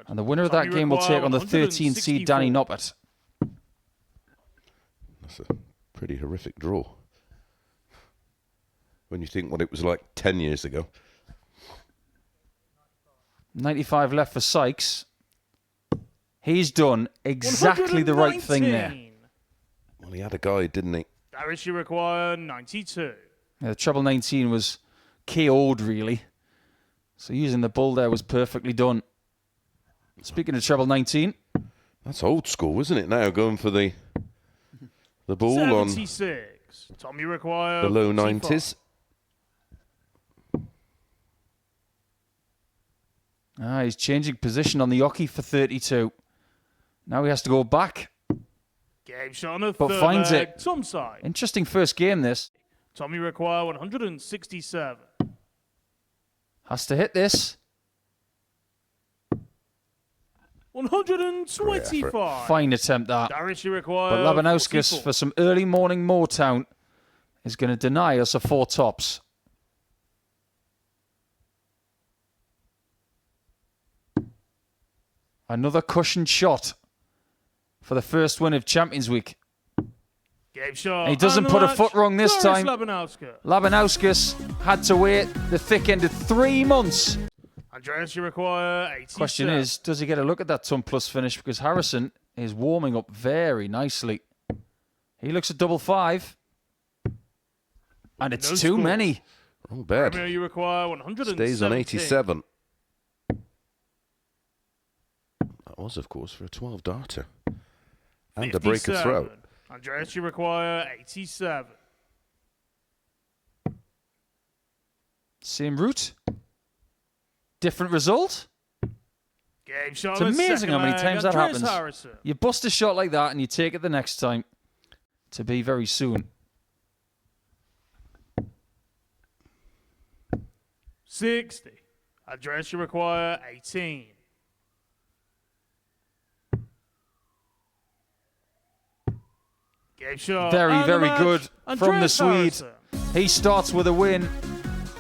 And the winner of that game will take on the 13th seed, Danny Noppert. That's a pretty horrific draw. When you think what it was like 10 years ago. 95 left for Sykes. He's done exactly the right thing there. Well, he had a guide, didn't he? Darius, you require 92. Yeah, the treble 19 was KO'd, really. So using the bull there was perfectly done. Speaking of treble 19. That's old school, isn't it, now, going for the bull 76. Tom, you require on the low 45. 90s. He's changing position on the hockey for 32. Now he has to go back. Game shot on a But third finds leg. it. Tom side. Interesting first game, this. Tom, you require 167. Has to hit this. 125. Fine attempt, that. Darius, you require But Labanauskas, 44. for some early morning Motown, is going to deny us a 4 tops. Another cushioned shot for the first win of Champions Week. Game shot. And he doesn't and put a match. foot wrong this Darius time. Labanauskas. Labanauskas had to wait the thick end of 3 months. Andreas, you require 87. Question is, does he get a look at that ton plus finish? Because Harrison is warming up very nicely. He looks at double 5. And it's No too score. many. Wrong bed. Romeo, you require 117. Stays on 87. That was, of course, for a 12 darter. And a break of throw. Andreas, you require 87. Same route. Different result. Game shot. It's on the amazing second how many leg. times that Andreas happens. Harrison. You bust a shot like that and you take it the next time. To be very soon. 60. Andreas, you require 18. Game shot. Very, and the very match. good from the Andreas Swede. Harrison. He starts with a win,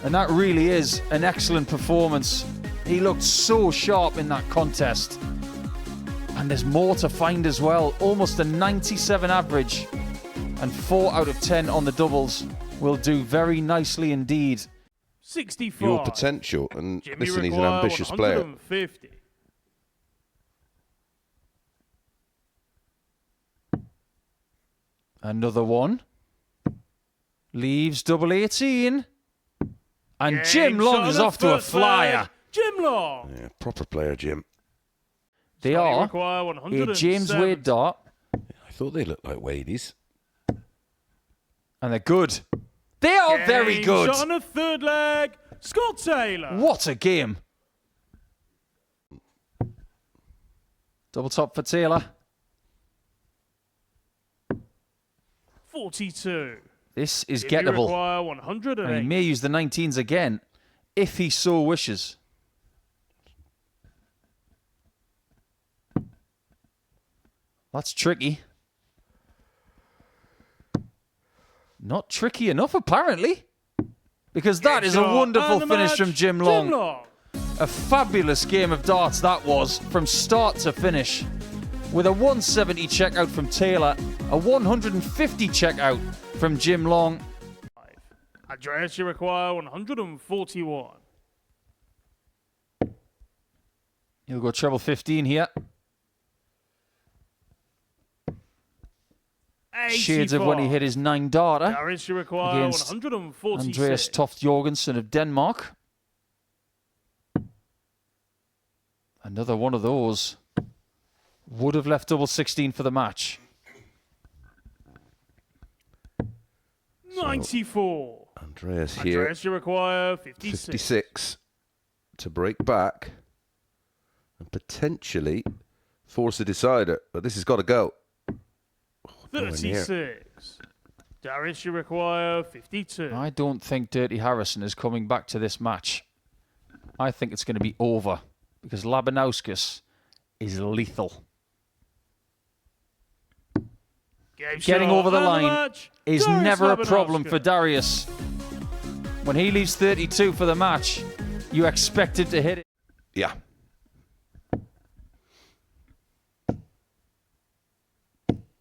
and that really is an excellent performance. He looked so sharp in that contest. And there's more to find as well. Almost a 97 average, and 4 out of 10 on the doubles will do very nicely indeed. 64. Your potential, and Jimmy listen, he's an require ambitious player. 150. Another one. Leaves double 18. And Game Jim Long shot is on the off to a first flyer. leg. Jim Long. Yeah, proper player, Jim. They Scotty are require a 170. James Wade dart, I thought they looked like Wadies. and they're good. They are very Game good. Shot on the third leg. Scott Taylor. What a game. Double top for Taylor. 42. This is Jimmy gettable. require And 108. he may use the 19s again if he so wishes. That's tricky. Not tricky enough, apparently. Because that is a Shot wonderful and the finish match. from Jim Long. A fabulous game of darts that was, from start to finish. With a 170 checkout from Taylor, a 150 checkout from Jim Long. Andreas, you require 141. He'll go treble 15 here. Shades of when he hit his 9 darter Darius, you require against 146. Andreas Toft Jorgensen of Denmark. Another one of those would have left double 16 for the match. 94. Andreas here. Andreas, you require 56. 56 to break back and potentially force a decider. But this has got to go. Nowhere near. 36. Darius, you require 52. I don't think Dirty Harrison is coming back to this match. I think it's going to be over because Labanauskas is lethal. Game Getting shot over the and line match. is Darius never a problem Labanauskas. for Darius. When he leaves 32 for the match, you expect him to hit it. Yeah.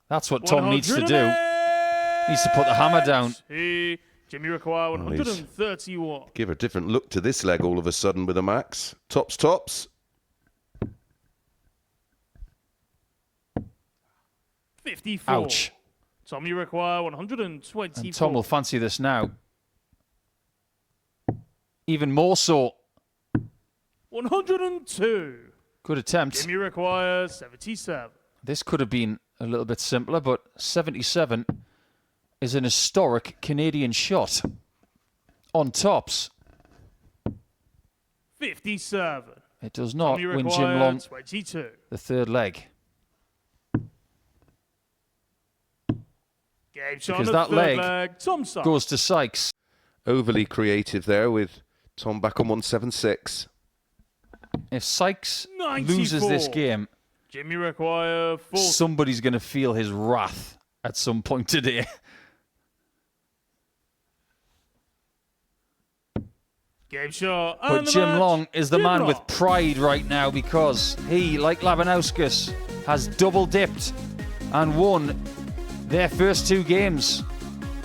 That's what Tom needs to do. Needs to put the hammer down. Jimmy require 131. Give a different look to this leg all of a sudden with a max. Tops. 54. Ouch. Tom, you require 124. And Tom will fancy this now. Even more so. 102. Good attempt. Jimmy requires 77. This could have been a little bit simpler, but 77 is an historic Canadian shot on tops. 57. It does not Tommy win Jim Long 22. the third leg. Game shot Because on that the third leg Tom Sykes. goes to Sykes. Overly creative there with Tom back on 176. If Sykes 94. loses this game, Jimmy require 4. somebody's going to feel his wrath at some point today. Game shot. But And the Jim match. Long is the Jim man Long. with pride right now because he, like Labanauskas, has double dipped and won their first 2 games.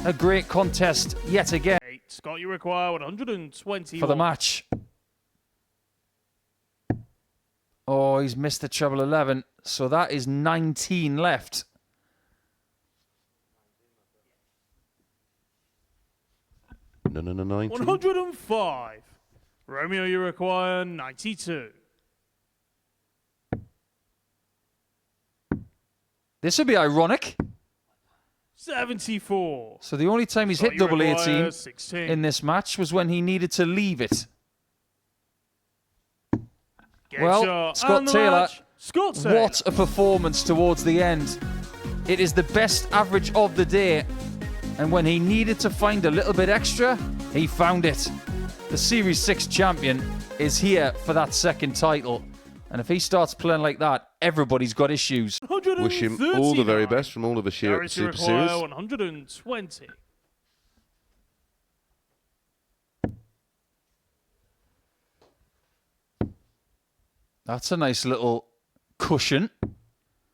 A great contest yet again Scott, you require 120 for the match. Oh, he's missed the treble 11, so that is 19 left. No, 19. 105. Romeo, you require 92. This would be ironic. 74. So the only time he's Scott, hit you double require 18 16. in this match was when he needed to leave it. Game Well, shot. Scott And the Taylor, match. Scott Taylor. what a performance towards the end. It is the best average of the day. And when he needed to find a little bit extra, he found it. The Series 6 champion is here for that second title. And if he starts playing like that, everybody's got issues. Wish him all the very best from all of us here at Darius, you Super require Series. 120. That's a nice little cushion.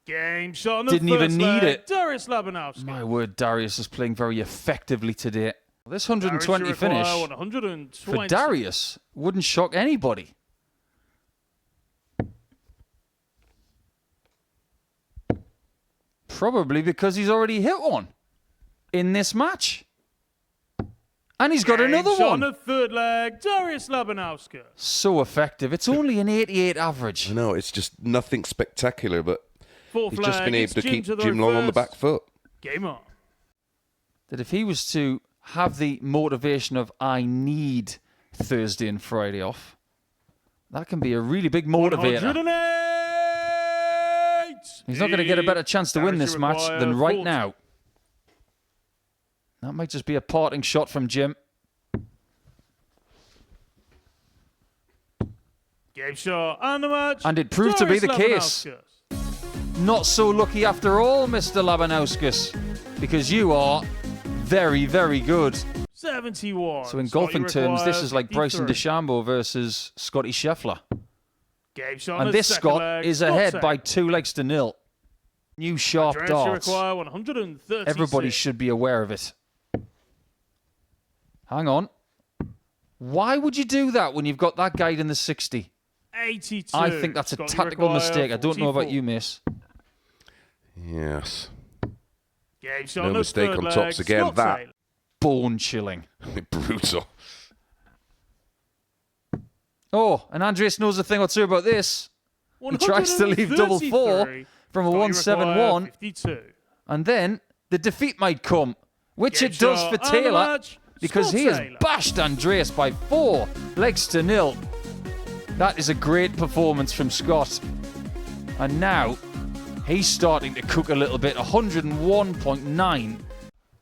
Game shot on the Didn't even first need leg. it. Darius Labanowski. My word, Darius is playing very effectively today. This Darius, you 120 require finish 120. for Darius wouldn't shock anybody. Probably because he's already hit one in this match. And he's got Game another shot one. on the third leg. Darius Labanowski. So effective. It's only an 88 average. I know, it's just nothing spectacular, but Fourth he's just leg, been able it's to keep the Jim Long on the reverse. back foot. Game on. That if he was to have the motivation of I need Thursday and Friday off, that can be a really big motivator. 108. He's not going to get a better chance to win Darius, this you match require than right 40. now. That might just be a parting shot from Jim. Game shot and the match. And it proved to be the Darius case. Labanauskas. Not so lucky after all, Mr. Labanauskas, because you are very, very good. 71. So in Scott, golfing you terms, this require is like Bryson 53. DeChambeau versus Scotty Scheffler. Game shot on And the this second Scott leg. is Scott ahead Taylor. by 2 legs to 0. New sharp Darius, you darts. require 136. Everybody should be aware of it. Hang on. Why would you do that when you've got that guide in the 60? 82. I think that's a Scott, you tactical require mistake. I don't know about 44. you, miss. Yes. Game shot No on the mistake third on leg. tops again. Scott That. Taylor. Bone chilling. Brutal. Oh, and Andreas knows a thing or two about this. He tries to leave double 4 from a Scott, you 171, require 52. and then the defeat might come, which Game it does shot for and the Taylor, match. because Scott he has Taylor. bashed Andreas by 4 legs to 0. That is a great performance from Scott. And now he's starting to cook a little bit. 101.9.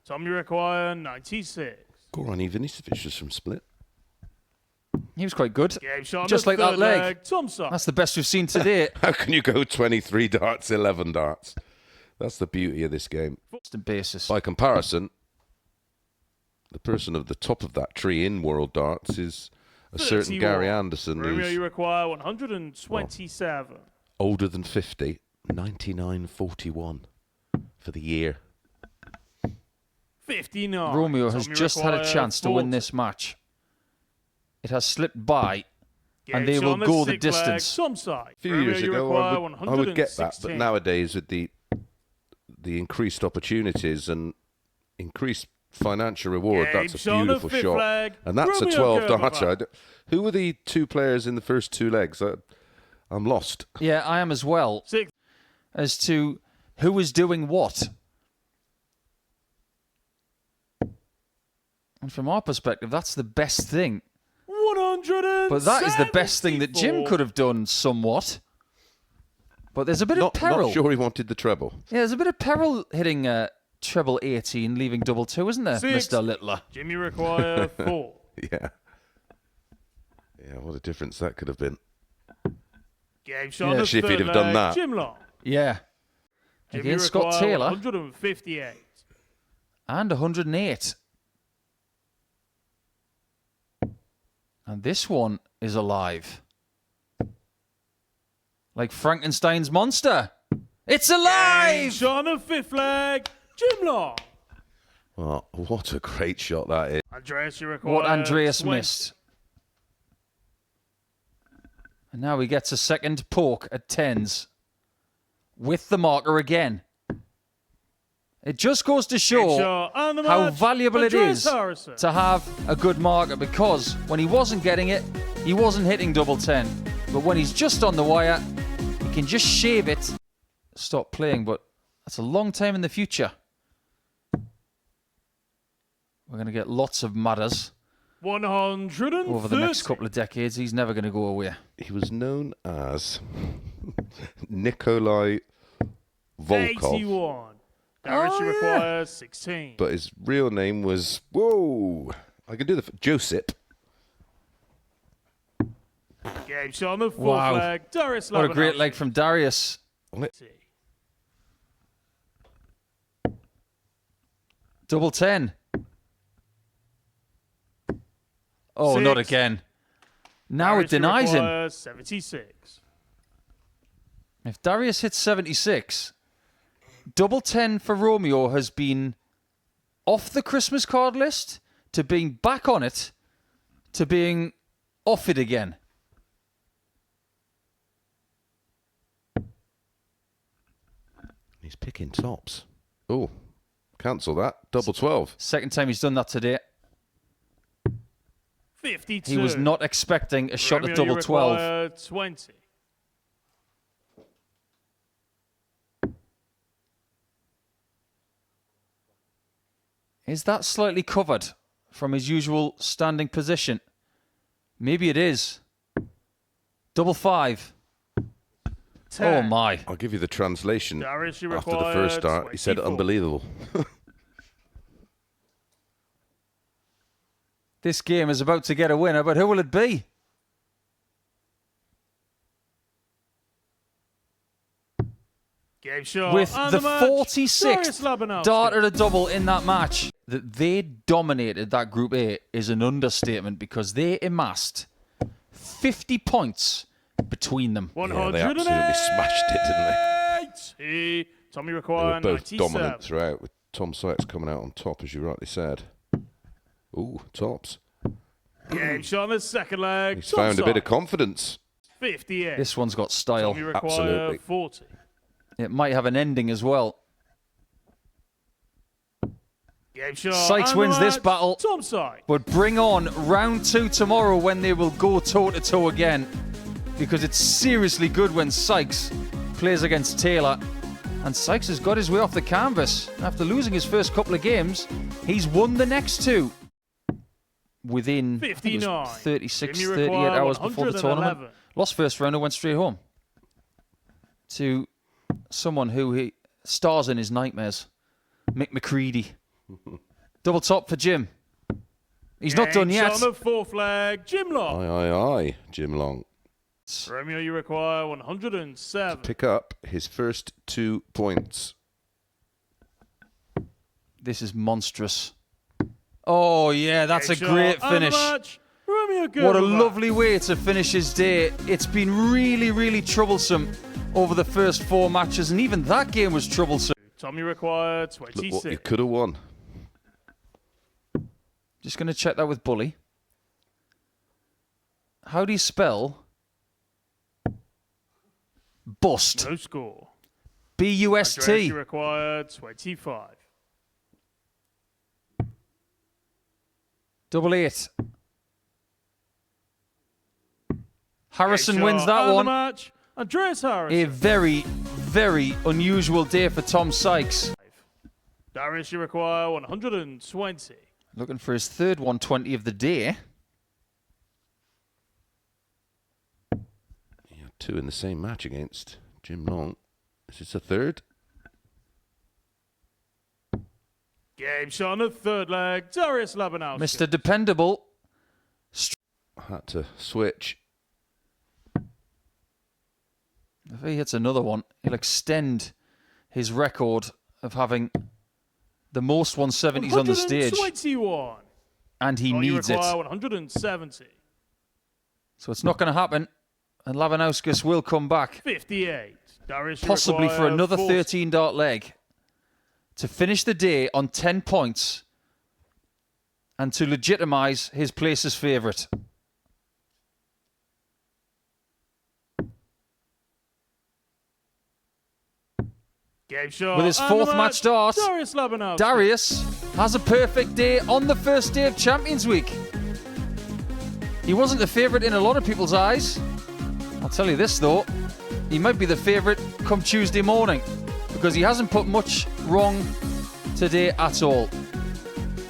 Tom, you require 96. Goran Ivanisevic is from Split. He was quite good. Game shot on Just the like that third leg. Tom Sykes. That's the best we've seen today. How can you go 23 darts, 11 darts? That's the beauty of this game. Basis. By comparison, the person at the top of that tree in World Darts is a certain 31. Gary Anderson, Romeo, you who's require 127. older than 50, 99.41. for the year. 59. Romeo has Tommy just had a requires chance to win 40. this match. It has slipped by, and they Gage will on go the sick leg, distance. Some side. A few Romeo, years you ago, require I would get that, but 116. nowadays with the increased opportunities and increased financial reward, that's Gage a on the beautiful fifth shot. leg. And that's a Romeo 12 Gerber darter. back. Who were the two players in the first two legs? I'm lost. Yeah, I am as well, Six. as to who is doing what. And from our perspective, that's the best thing. 174. But that is the best thing that Jim could have done somewhat. But there's a bit of peril. Not sure he wanted the treble. Yeah, there's a bit of peril hitting treble 18, leaving double 2, isn't there, Six. Mr. Littler? Jimmy require 4. Yeah. Yeah, what a difference that could have been. Gage Yeah. on the Actually, if he'd third have done leg, that. Jim Long. Yeah. Jimmy Against Scott require Taylor. 158. And 108. And this one is alive. Like Frankenstein's monster. It's alive! Gage on the fifth leg, Jim Long. Oh, what a great shot that is. Andreas, you require What Andreas 20. missed. And now he gets a second poke at 10s. With the marker again. It just goes to show Shot on the how match, valuable it Andreas is Harrison. to have a good marker, because when he wasn't getting it, he wasn't hitting double 10. But when he's just on the wire, he can just shave it, stop playing, but that's a long time in the future. We're going to get lots of Modus 130. over the next couple of decades. He's never going to go away. He was known as Nikolai Volkov, 81. Darius, you require 16. but his real name was, whoa, I can do Josip. Gage on the fourth Wow. leg, Darius What a great Labanowski. leg from Darius. Double 10. Oh, not Six. again. Now Darius, it you denies him. require 76. If Darius hits 76, double 10 for Romeo has been off the Christmas card list to being back on it to being off it again. He's picking tops. Oh, cancel that. Double 12. Second time he's done that today. 52. He was not expecting a shot Romeo, at you double 12. require 20. Is that slightly covered from his usual standing position? Maybe it is. Double 5. 10. Oh my. I'll give you the translation. Darius, you After the require first start, he said 24. unbelievable. This game is about to get a winner, but who will it be? Game shot With on the match, Darius 46th Labanowski. darter to double in that match. That they dominated that Group A is an understatement, because they amassed 50 points between them. Yeah, they absolutely smashed it, didn't they? Tommy They require were both 97. dominant throughout, with Tom Sykes coming out on top, as you rightly said. Ooh, tops. Game shot on the second leg. He's found a bit of confidence. 58. This one's got style. Tommy require Absolutely. 40. It might have an ending as well. Game shot Sykes on the wins this match, battle. Tom Sykes. But bring on round 2 tomorrow, when they will go toe-to-toe again. Because it's seriously good when Sykes plays against Taylor. And Sykes has got his way off the canvas. After losing his first couple of games, he's won the next 2. Within I think it was 59. 36, Jimmy 38 require hours before the tournament. 111. Lost first round and went straight home. To someone who he stars in his nightmares. Mick McCready. Double top for Jim. He's not done Game yet. shot on the fourth leg. Jim Long. Aye, Jim Long. Romeo, you require 107. Pick up his first 2 points. This is monstrous. Oh, yeah, that's a Game great shot on the finish. match, Romeo What a Gerber. lovely way to finish his day. It's been really, really troublesome over the first 4 matches, and even that game was troublesome. Tom, you require Look 26. what you could have won. Just going to check that with Bully. How do you spell bust? No score. B-U-S-T. Andreas, you require 25. 88. Harrison Game wins shot that and the one. match. Andreas Harrison. A very, very unusual day for Tom Sykes. Darius, you require 120. Looking for his third 120 of the day. He had 2 in the same match against Jim Long. Is this a third? Game shot on the third leg. Darius Labanowski. Mr. Dependable. Had to switch. If he hits another one, he'll extend his record of having the most 170s on the stage. 121. And he Tom, you needs it. require 170. So it's not going to happen. And Lavanauskas will come back. 58. Darius, you Possibly for require another 40. 13 dart leg. To finish the day on 10 points. And to legitimise his place as favourite. Game shot With his and fourth the match start, Darius Labanowski. Darius has a perfect day on the first day of Champions Week. He wasn't the favourite in a lot of people's eyes. I'll tell you this though, he might be the favourite come Tuesday morning because he hasn't put much wrong today at all.